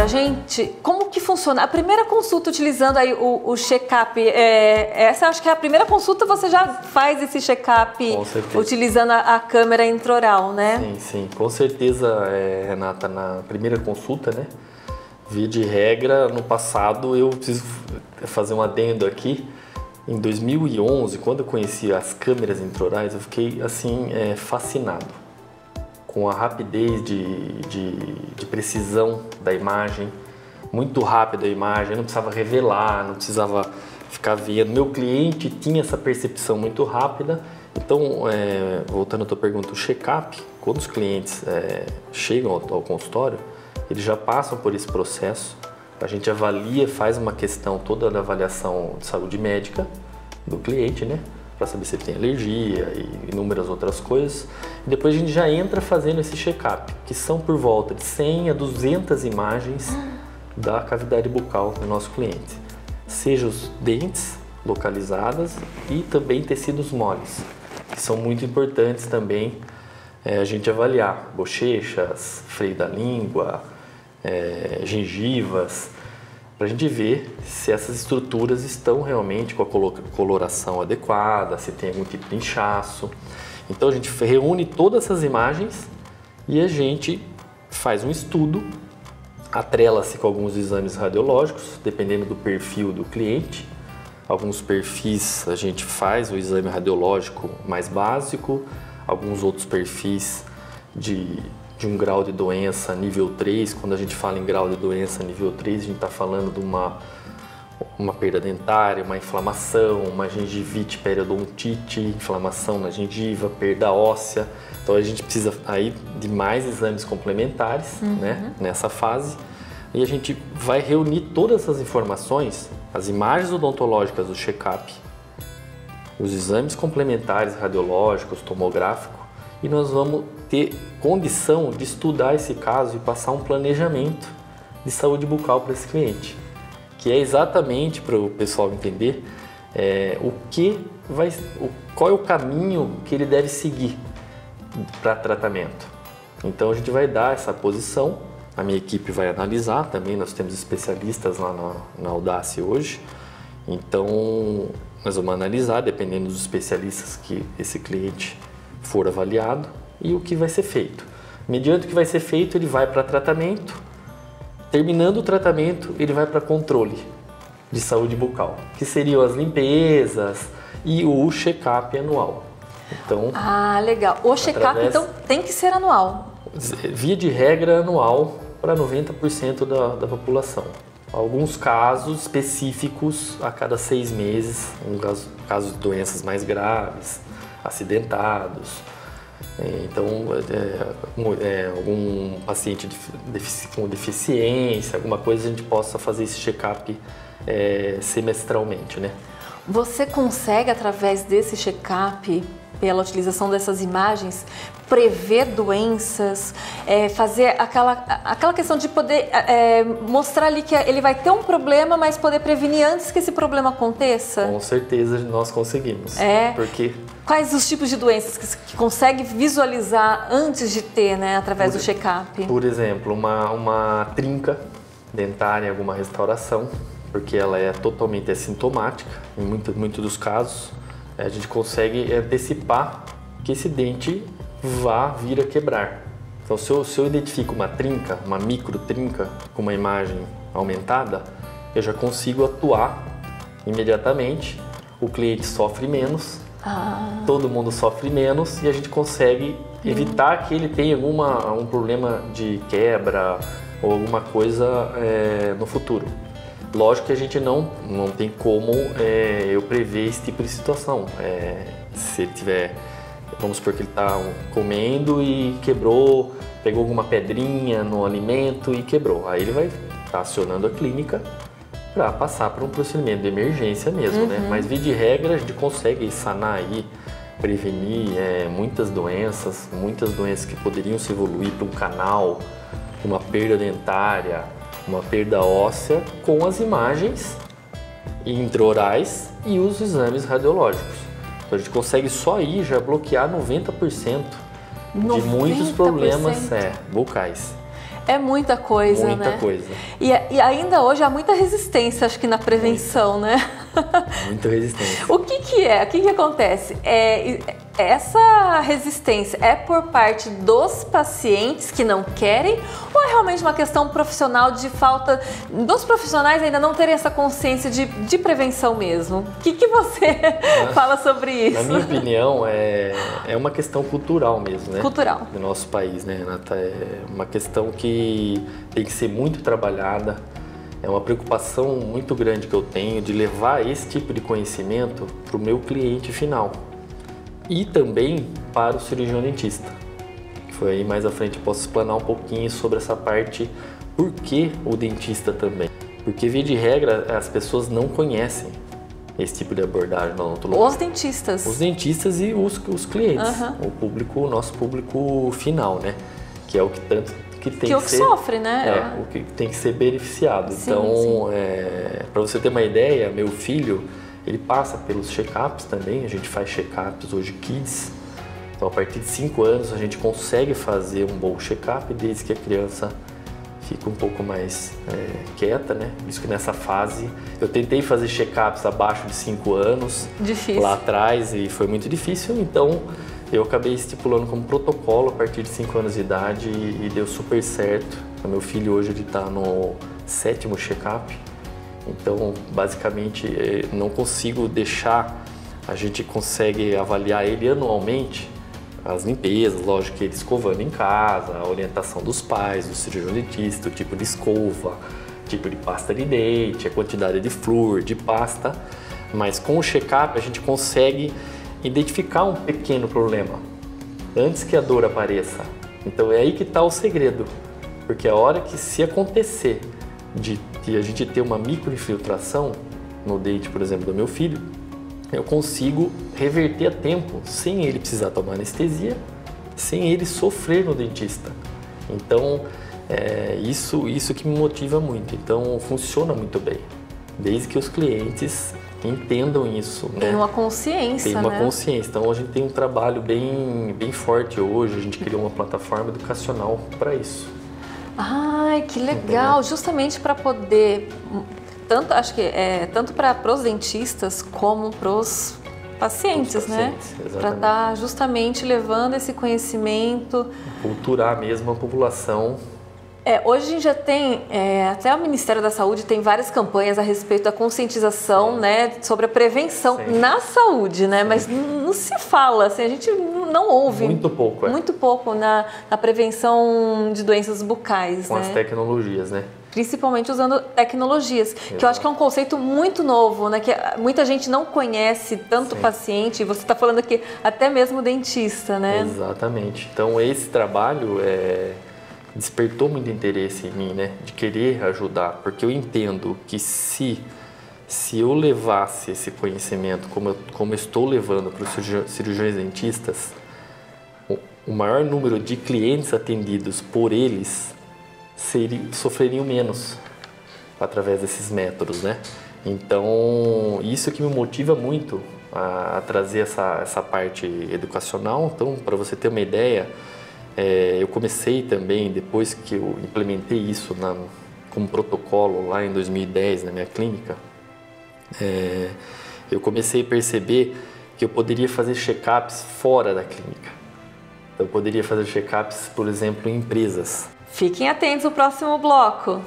pra gente como que funciona? A primeira consulta utilizando aí o check-up, essa acho que é a primeira consulta, você já faz esse check-up utilizando a câmera intraoral, né? Sim, sim, com certeza, Renata, na primeira consulta, né? Via de regra, no passado, eu preciso fazer um adendo aqui. Em 2011, quando eu conheci as câmeras intraorais, eu fiquei assim fascinado com a rapidez de precisão da imagem, muito rápida a imagem, não precisava revelar, não precisava ficar vendo. Meu cliente tinha essa percepção muito rápida. Então, voltando à tua pergunta, o check-up, quando os clientes chegam ao consultório, eles já passam por esse processo. A gente avalia, faz uma questão toda da avaliação de saúde médica do cliente, né? Para saber se ele tem alergia e inúmeras outras coisas. E depois a gente já entra fazendo esse check-up, que são por volta de 100 a 200 imagens da cavidade bucal do nosso cliente. Seja os dentes localizadas e também tecidos moles, que são muito importantes também a gente avaliar. Bochechas, freio da língua, gengivas, para a gente ver se essas estruturas estão realmente com a coloração adequada, se tem algum tipo de inchaço. Então a gente reúne todas essas imagens e a gente faz um estudo, atrela-se com alguns exames radiológicos, dependendo do perfil do cliente. Alguns perfis a gente faz o exame radiológico mais básico, alguns outros perfis de um grau de doença nível 3. Quando a gente fala em grau de doença nível 3, a gente está falando de uma perda dentária, uma inflamação, uma gengivite periodontite, inflamação na gengiva, perda óssea. Então a gente precisa aí de mais exames complementares, né, nessa fase. E a gente vai reunir todas essas informações, as imagens odontológicas do check-up, os exames complementares radiológicos, tomográfico, e nós vamos ter condição de estudar esse caso e passar um planejamento de saúde bucal para esse cliente, que é exatamente para o pessoal entender qual é o caminho que ele deve seguir para tratamento. Então a gente vai dar essa posição, a minha equipe vai analisar também, nós temos especialistas lá na Audace hoje, então nós vamos analisar, dependendo dos especialistas que esse cliente for avaliado, e o que vai ser feito. Mediante o que vai ser feito, ele vai para tratamento. Terminando o tratamento, ele vai para controle de saúde bucal, que seriam as limpezas e o check-up anual. Então, legal. O check-up, então, tem que ser anual? Via de regra, anual para 90% da população. Alguns casos específicos a cada 6 meses, em casos de doenças mais graves, acidentados. Então, algum paciente com deficiência, alguma coisa, a gente possa fazer esse check-up semestralmente, né? Você consegue, através desse check-up, pela utilização dessas imagens, prever doenças, fazer aquela questão de poder mostrar ali que ele vai ter um problema, mas poder prevenir antes que esse problema aconteça? Com certeza nós conseguimos. Porque... Quais os tipos de doenças que consegue visualizar antes de ter, né, através do check-up? Por exemplo, uma trinca dentária, alguma restauração, porque ela é totalmente assintomática, em muitos dos casos, a gente consegue antecipar que esse dente vá vir a quebrar. Então, se eu identifico uma trinca, uma micro trinca, com uma imagem aumentada, eu já consigo atuar imediatamente, o cliente sofre menos, todo mundo sofre menos e a gente consegue evitar que ele tenha um problema de quebra ou alguma coisa no futuro. Lógico que a gente não tem como eu prever esse tipo de situação. Se ele tiver, vamos supor que ele está comendo e quebrou, pegou alguma pedrinha no alimento e quebrou. Aí ele vai estar acionando a clínica para passar para um procedimento de emergência mesmo, né? Mas, via de regra, a gente consegue sanar aí, prevenir muitas doenças que poderiam se evoluir para um canal, uma perda dentária, uma perda óssea, com as imagens intraorais e os exames radiológicos. Então a gente consegue só aí já bloquear 90% de muitos problemas bucais. É muita coisa, né? Muita coisa. E ainda hoje há muita resistência, acho que na prevenção, né? Muita resistência. O que é? O que acontece? Essa resistência é por parte dos pacientes que não querem ou é realmente uma questão profissional de falta dos profissionais ainda não terem essa consciência de prevenção mesmo? O que você fala sobre isso? Na minha opinião, é uma questão cultural mesmo, né? Cultural. Do nosso país, né, Renata? É uma questão que tem que ser muito trabalhada. É uma preocupação muito grande que eu tenho de levar esse tipo de conhecimento para o meu cliente final e também para o cirurgião dentista. Foi aí mais à frente eu posso explanar um pouquinho sobre essa parte, por que o dentista também. Porque, via de regra, as pessoas não conhecem esse tipo de abordagem na odontologia. Os dentistas. Os dentistas e os clientes, o nosso público final, né? Que é o que tanto que tem que ser, sofre, né? O que tem que ser beneficiado. Sim, então, para você ter uma ideia, meu filho, ele passa pelos check-ups também. A gente faz check-ups hoje kids. Então, a partir de 5 anos, a gente consegue fazer um bom check-up desde que a criança fica um pouco mais quieta, né? Por isso que nessa fase eu tentei fazer check-ups abaixo de 5 anos. Difícil. Lá atrás e foi muito difícil, então eu acabei estipulando como protocolo a partir de 5 anos de idade e deu super certo. O meu filho hoje ele está no 7º check-up, então basicamente não consigo deixar, a gente consegue avaliar ele anualmente, as limpezas, lógico que ele escovando em casa, a orientação dos pais, do cirurgião dentista, o tipo de escova, tipo de pasta de dente, a quantidade de flúor, de pasta, mas com o check-up a gente consegue identificar um pequeno problema antes que a dor apareça. Então é aí que está o segredo, porque a hora que se acontecer de a gente ter uma microinfiltração no dente, por exemplo, do meu filho, eu consigo reverter a tempo, sem ele precisar tomar anestesia, sem ele sofrer no dentista. Então, isso que me motiva muito. Então, funciona muito bem, desde que os clientes entendam isso. Tem uma consciência, Tem uma consciência. Então, a gente tem um trabalho bem forte hoje. A gente criou uma plataforma educacional para isso. Ai, que legal! Justamente para poder... acho que tanto para os dentistas como para os pacientes, né? Para estar justamente levando esse conhecimento. Culturar mesmo a população. Hoje a gente já tem, até o Ministério da Saúde tem várias campanhas a respeito da conscientização, né, sobre a prevenção na saúde, né? Mas não se fala, assim, a gente não ouve. Muito pouco, Muito pouco na prevenção de doenças bucais, com as tecnologias, né? Principalmente usando tecnologias, que eu acho que é um conceito muito novo, né? Que muita gente não conhece, tanto o paciente, você está falando aqui, até mesmo o dentista, né? Exatamente. Então, esse trabalho despertou muito interesse em mim, né? De querer ajudar, porque eu entendo que se eu levasse esse conhecimento como eu estou levando para os cirurgiões dentistas, o maior número de clientes atendidos por eles sofreriam menos através desses métodos, né? Então, isso que me motiva muito a trazer essa parte educacional. Então, para você ter uma ideia, eu comecei também, depois que eu implementei isso como protocolo lá em 2010 na minha clínica, eu comecei a perceber que eu poderia fazer check-ups fora da clínica. Eu poderia fazer check-ups, por exemplo, em empresas. Fiquem atentos ao próximo bloco.